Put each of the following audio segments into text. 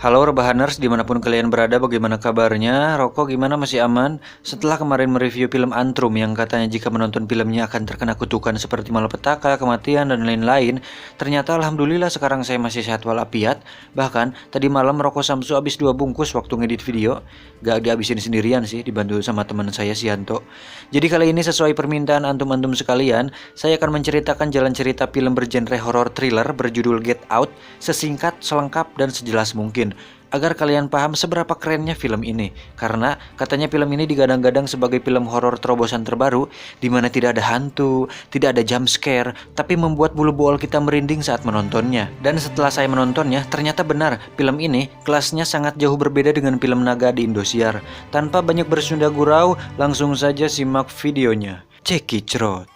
Halo Rebahaners, dimanapun kalian berada, bagaimana kabarnya? Roko gimana, masih aman? Setelah kemarin mereview film Antrum yang katanya jika menonton filmnya akan terkena kutukan seperti malapetaka, kematian, dan lain-lain, ternyata alhamdulillah sekarang saya masih sehat walafiat. Bahkan tadi malam Roko Samsu habis 2 bungkus waktu ngedit video. Gak dihabisin sendirian sih, dibantu sama teman saya Sianto. Jadi kali ini sesuai permintaan antum-antum sekalian, saya akan menceritakan jalan cerita film bergenre horror thriller berjudul Get Out sesingkat, selengkap, dan sejelas mungkin, agar kalian paham seberapa kerennya film ini. Karena katanya film ini digadang-gadang sebagai film horor terobosan terbaru, di mana tidak ada hantu, tidak ada jump scare, tapi membuat bulu bool kita merinding saat menontonnya. Dan setelah saya menontonnya, ternyata benar, film ini kelasnya sangat jauh berbeda dengan film naga di Indosiar. Tanpa banyak bersunda gurau, langsung saja simak videonya. Cekicrot.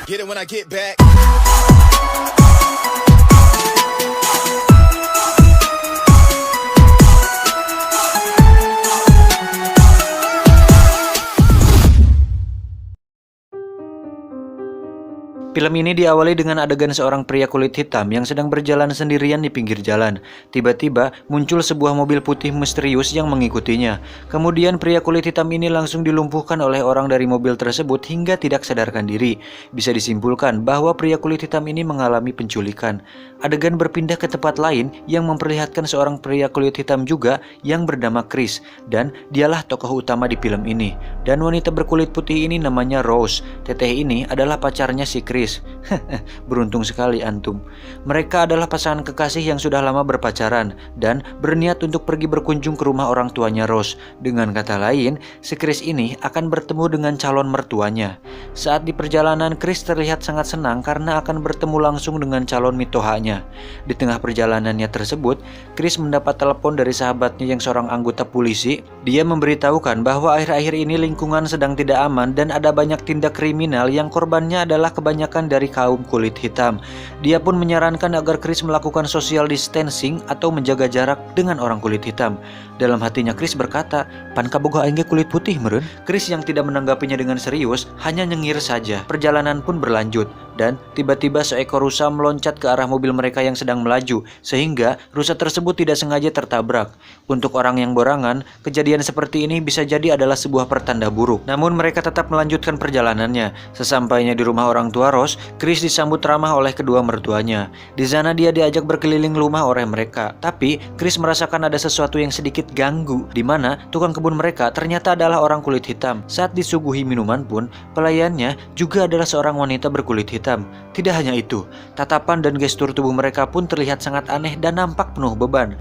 Get it when I get back. Film ini diawali dengan adegan seorang pria kulit hitam yang sedang berjalan sendirian di pinggir jalan. Tiba-tiba muncul sebuah mobil putih misterius yang mengikutinya. Kemudian pria kulit hitam ini langsung dilumpuhkan oleh orang dari mobil tersebut hingga tidak sadarkan diri. Bisa disimpulkan bahwa pria kulit hitam ini mengalami penculikan. Adegan berpindah ke tempat lain yang memperlihatkan seorang pria kulit hitam juga yang bernama Chris, dan dialah tokoh utama di film ini. Dan wanita berkulit putih ini namanya Rose. Teteh ini adalah pacarnya si Chris. Beruntung sekali antum. Mereka adalah pasangan kekasih yang sudah lama berpacaran dan berniat untuk pergi berkunjung ke rumah orang tuanya Rose. Dengan kata lain, si Chris ini akan bertemu dengan calon mertuanya. Saat di perjalanan, Chris terlihat sangat senang karena akan bertemu langsung dengan calon mitohanya. Di tengah perjalanannya tersebut, Chris mendapat telepon dari sahabatnya yang seorang anggota polisi. Dia memberitahukan bahwa akhir-akhir ini lingkungan sedang tidak aman dan ada banyak tindak kriminal yang korbannya adalah kebanyakan dari kaum kulit hitam. Dia pun menyarankan agar Chris melakukan social distancing atau menjaga jarak dengan orang kulit hitam. Dalam hatinya Chris berkata, "Pan kabogoh aing kulit putih meureun." Chris yang tidak menanggapinya dengan serius, hanya nyengir saja. Perjalanan pun berlanjut dan tiba-tiba seekor rusa meloncat ke arah mobil mereka yang sedang melaju, sehingga rusa tersebut tidak sengaja tertabrak. Untuk orang yang borangan, kejadian seperti ini bisa jadi adalah sebuah pertanda buruk. Namun mereka tetap melanjutkan perjalanannya. Sesampainya di rumah orang tua Rose, Chris disambut ramah oleh kedua mertuanya. Di sana dia diajak berkeliling rumah oleh mereka. Tapi Chris merasakan ada sesuatu yang sedikit ganggu, di mana tukang kebun mereka ternyata adalah orang kulit hitam. Saat disuguhi minuman pun, pelayannya juga adalah seorang wanita berkulit hitam. Tidak hanya itu, tatapan dan gestur tubuh mereka pun terlihat sangat aneh dan nampak penuh beban.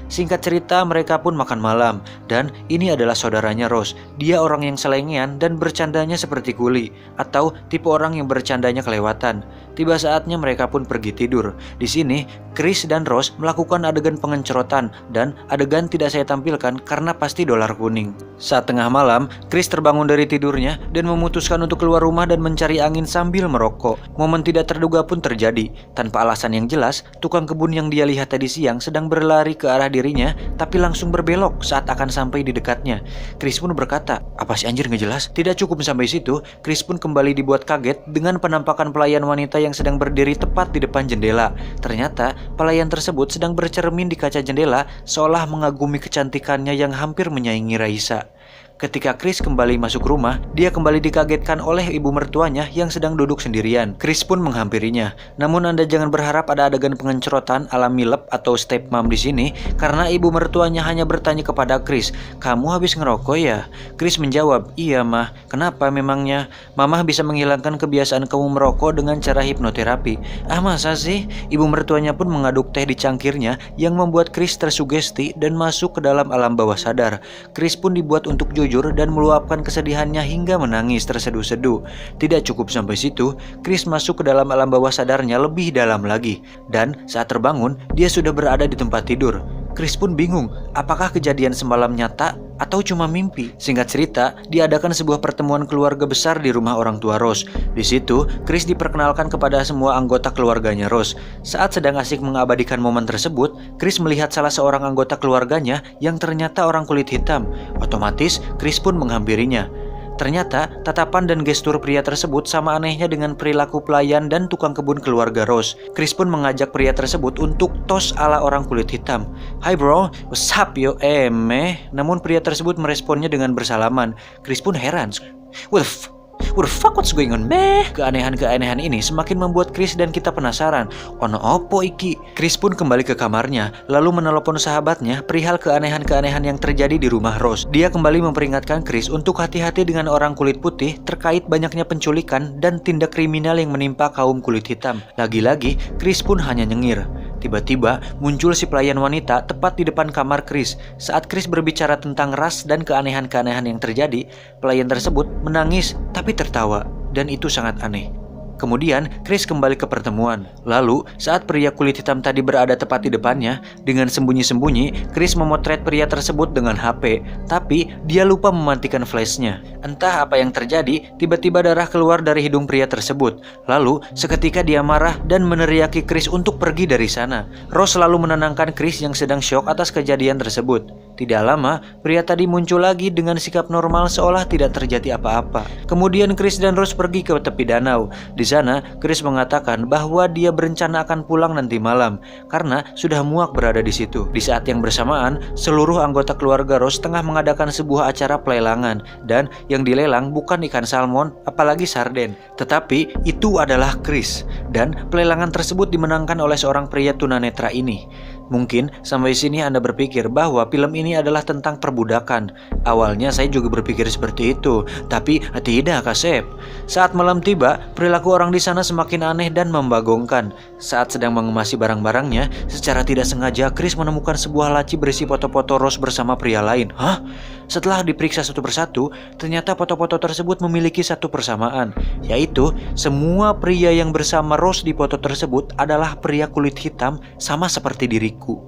Singkat cerita, mereka pun makan malam, dan ini adalah saudaranya Rose. Dia orang yang selengean dan bercandanya seperti kuli, atau tipe orang yang bercandanya kelewatan. Tiba saatnya mereka pun pergi tidur. Di sini, Chris dan Rose melakukan adegan pengencerotan, dan adegan tidak saya tampilkan karena pasti dolar kuning. Saat tengah malam, Chris terbangun dari tidurnya dan memutuskan untuk keluar rumah dan mencari angin sambil merokok. Momen tidak terduga pun terjadi. Tanpa alasan yang jelas, tukang kebun yang dia lihat tadi siang sedang berlari ke arah dirinya, tapi langsung berbelok saat akan sampai di dekatnya. Chris pun berkata, "Apa sih anjir nggak jelas?" Tidak cukup sampai situ, Chris pun kembali dibuat kaget dengan penampakan pelayan wanita yang sedang berdiri tepat di depan jendela. Ternyata, pelayan tersebut sedang bercermin di kaca jendela seolah mengagumi kecantikannya yang hampir menyaingi Raisa. Ketika Chris kembali masuk rumah, dia kembali dikagetkan oleh ibu mertuanya yang sedang duduk sendirian. Chris pun menghampirinya. Namun Anda jangan berharap ada adegan pengencerotan ala Milep atau stepmom di sini, karena ibu mertuanya hanya bertanya kepada Chris, "Kamu habis ngerokok ya?" Chris menjawab, "Iya mah, kenapa memangnya?" "Mamah bisa menghilangkan kebiasaan kamu merokok dengan cara hipnoterapi." "Ah masa sih?" Ibu mertuanya pun mengaduk teh di cangkirnya yang membuat Chris tersugesti dan masuk ke dalam alam bawah sadar. Chris pun dibuat untuk jujur dan meluapkan kesedihannya hingga menangis terseduh-seduh. Tidak cukup sampai situ, Chris masuk ke dalam alam bawah sadarnya lebih dalam lagi. Dan saat terbangun, dia sudah berada di tempat tidur. Chris pun bingung, apakah kejadian semalam nyata atau cuma mimpi? Singkat cerita, diadakan sebuah pertemuan keluarga besar di rumah orang tua Rose. Di situ, Chris diperkenalkan kepada semua anggota keluarganya Rose. Saat sedang asik mengabadikan momen tersebut, Chris melihat salah seorang anggota keluarganya yang ternyata orang kulit hitam. Otomatis, Chris pun menghampirinya. Ternyata, tatapan dan gestur pria tersebut sama anehnya dengan perilaku pelayan dan tukang kebun keluarga Rose. Chris pun mengajak pria tersebut untuk tos ala orang kulit hitam. "Hi bro, what's up yo, meh?" Namun pria tersebut meresponnya dengan bersalaman. Chris pun heran. What the fuck, what's going on, meh? Keanehan-keanehan ini semakin membuat Chris dan kita penasaran. Ono opo iki? Chris pun kembali ke kamarnya, lalu menelepon sahabatnya perihal keanehan-keanehan yang terjadi di rumah Rose. Dia kembali memperingatkan Chris untuk hati-hati dengan orang kulit putih terkait banyaknya penculikan dan tindak kriminal yang menimpa kaum kulit hitam. Lagi-lagi, Chris pun hanya nyengir. Tiba-tiba muncul si pelayan wanita tepat di depan kamar Chris. Saat Chris berbicara tentang ras dan keanehan-keanehan yang terjadi, pelayan tersebut menangis tapi tertawa, dan itu sangat aneh. Kemudian Chris kembali ke pertemuan. Lalu saat pria kulit hitam tadi berada tepat di depannya, dengan sembunyi-sembunyi Chris memotret pria tersebut dengan HP, tapi dia lupa mematikan flashnya. Entah apa yang terjadi, tiba-tiba darah keluar dari hidung pria tersebut. Lalu seketika dia marah dan meneriaki Chris untuk pergi dari sana. Rose selalu menenangkan Chris yang sedang syok atas kejadian tersebut. Tidak lama, pria tadi muncul lagi dengan sikap normal seolah tidak terjadi apa-apa. Kemudian Chris dan Rose pergi ke tepi danau. Di sana, Chris mengatakan bahwa dia berencana akan pulang nanti malam karena sudah muak berada di situ. Di saat yang bersamaan, seluruh anggota keluarga Rose tengah mengadakan sebuah acara pelelangan, dan yang dilelang bukan ikan salmon, apalagi sarden, tetapi itu adalah Chris. Dan pelelangan tersebut dimenangkan oleh seorang pria tunanetra ini. Mungkin sampai sini Anda berpikir bahwa film ini adalah tentang perbudakan. Awalnya saya juga berpikir seperti itu, tapi tidak, Kasep. Saat malam tiba, perilaku orang di sana semakin aneh dan membagongkan. Saat sedang mengemasi barang-barangnya, secara tidak sengaja Chris menemukan sebuah laci berisi foto-foto Rose bersama pria lain. Hah? Setelah diperiksa satu persatu, ternyata foto-foto tersebut memiliki satu persamaan, yaitu semua pria yang bersama Rose di foto tersebut adalah pria kulit hitam sama seperti diriku.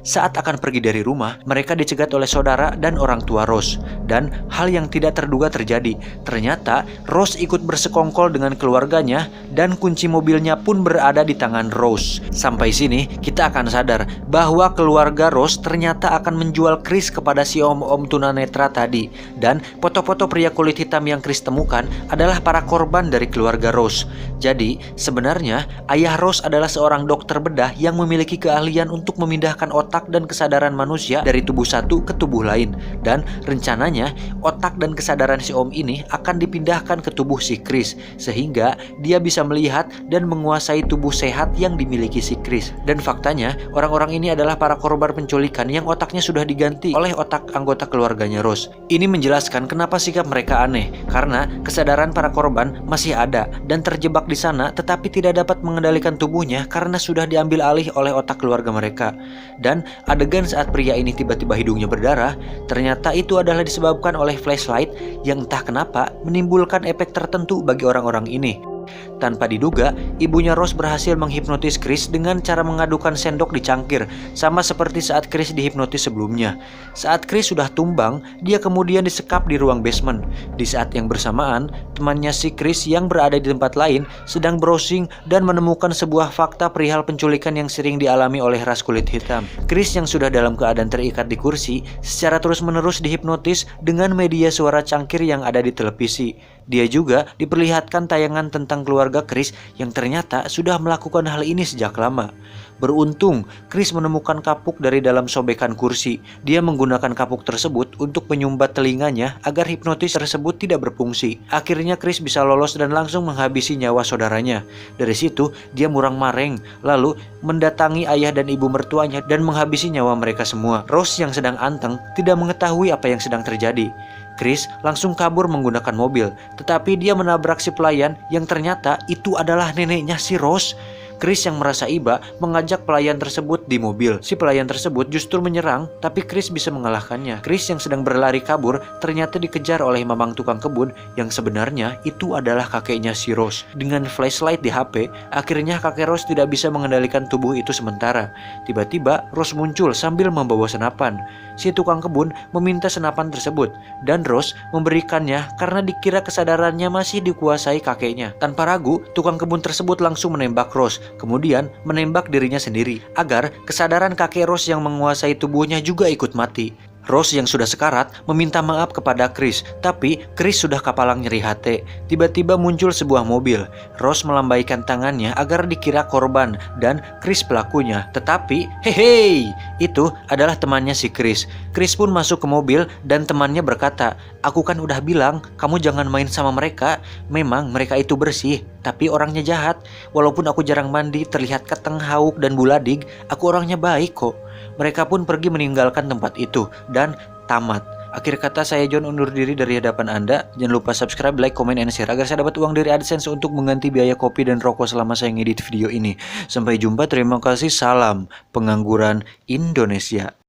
Saat akan pergi dari rumah, mereka dicegat oleh saudara dan orang tua Rose. Dan hal yang tidak terduga terjadi. Ternyata Rose ikut bersekongkol dengan keluarganya dan kunci mobilnya pun berada di tangan Rose. Sampai sini kita akan sadar bahwa keluarga Rose ternyata akan menjual Chris kepada si om-om tunanetra tadi. Dan foto-foto pria kulit hitam yang Chris temukan adalah para korban dari keluarga Rose. Jadi sebenarnya ayah Rose adalah seorang dokter bedah yang memiliki keahlian untuk memindahkan otak dan kesadaran manusia dari tubuh satu ke tubuh lain. Dan rencananya otak dan kesadaran si om ini akan dipindahkan ke tubuh si Chris, sehingga dia bisa melihat dan menguasai tubuh sehat yang dimiliki si Chris. Dan faktanya orang-orang ini adalah para korban penculikan yang otaknya sudah diganti oleh otak anggota keluarganya Rose. Ini menjelaskan kenapa sikap mereka aneh, karena kesadaran para korban masih ada dan terjebak di sana, tetapi tidak dapat mengendalikan tubuhnya karena sudah diambil alih oleh otak keluarga mereka. Dan adegan saat pria ini tiba-tiba hidungnya berdarah, ternyata itu adalah disebabkan oleh flashlight yang entah kenapa menimbulkan efek tertentu bagi orang-orang ini. Tanpa diduga, ibunya Rose berhasil menghipnotis Chris dengan cara mengadukan sendok di cangkir, sama seperti saat Chris dihipnotis sebelumnya. Saat Chris sudah tumbang, dia kemudian disekap di ruang basement. Di saat yang bersamaan, temannya si Chris yang berada di tempat lain sedang browsing dan menemukan sebuah fakta perihal penculikan yang sering dialami oleh ras kulit hitam. Chris yang sudah dalam keadaan terikat di kursi, secara terus-menerus dihipnotis dengan media suara cangkir yang ada di televisi. Dia juga diperlihatkan tayangan tentang keluarga Chris yang ternyata sudah melakukan hal ini sejak lama. Beruntung, Chris menemukan kapuk dari dalam sobekan kursi. Dia menggunakan kapuk tersebut untuk menyumbat telinganya agar hipnotis tersebut tidak berfungsi. Akhirnya Chris bisa lolos dan langsung menghabisi nyawa saudaranya. Dari situ, dia murang-mareng, lalu mendatangi ayah dan ibu mertuanya dan menghabisi nyawa mereka semua. Rose yang sedang anteng tidak mengetahui apa yang sedang terjadi. Chris langsung kabur menggunakan mobil, tetapi dia menabrak si pelayan yang ternyata itu adalah neneknya si Rose. Chris yang merasa iba mengajak pelayan tersebut di mobil. Si pelayan tersebut justru menyerang, tapi Chris bisa mengalahkannya. Chris yang sedang berlari kabur ternyata dikejar oleh mamang tukang kebun yang sebenarnya itu adalah kakeknya si Rose. Dengan flashlight di HP, akhirnya kakek Rose tidak bisa mengendalikan tubuh itu sementara. Tiba-tiba Rose muncul sambil membawa senapan. Si tukang kebun meminta senapan tersebut, dan Rose memberikannya karena dikira kesadarannya masih dikuasai kakeknya. Tanpa ragu, tukang kebun tersebut langsung menembak Rose, kemudian menembak dirinya sendiri agar kesadaran kakek Rose yang menguasai tubuhnya juga ikut mati. Rose yang sudah sekarat meminta maaf kepada Chris, tapi Chris sudah kapalang nyeri hati. Tiba-tiba muncul sebuah mobil. Rose melambaikan tangannya agar dikira korban dan Chris pelakunya. Tetapi, hehe, itu adalah temannya si Chris. Chris pun masuk ke mobil dan temannya berkata, "Aku kan udah bilang, kamu jangan main sama mereka. Memang mereka itu bersih, tapi orangnya jahat. Walaupun aku jarang mandi, terlihat keteng, hauk, dan buladig, aku orangnya baik kok." Mereka pun pergi meninggalkan tempat itu dan tamat. Akhir kata, saya John undur diri dari hadapan Anda. Jangan lupa subscribe, like, comment, and share agar saya dapat uang dari AdSense untuk mengganti biaya kopi dan rokok selama saya ngedit video ini. Sampai jumpa, terima kasih, salam pengangguran Indonesia.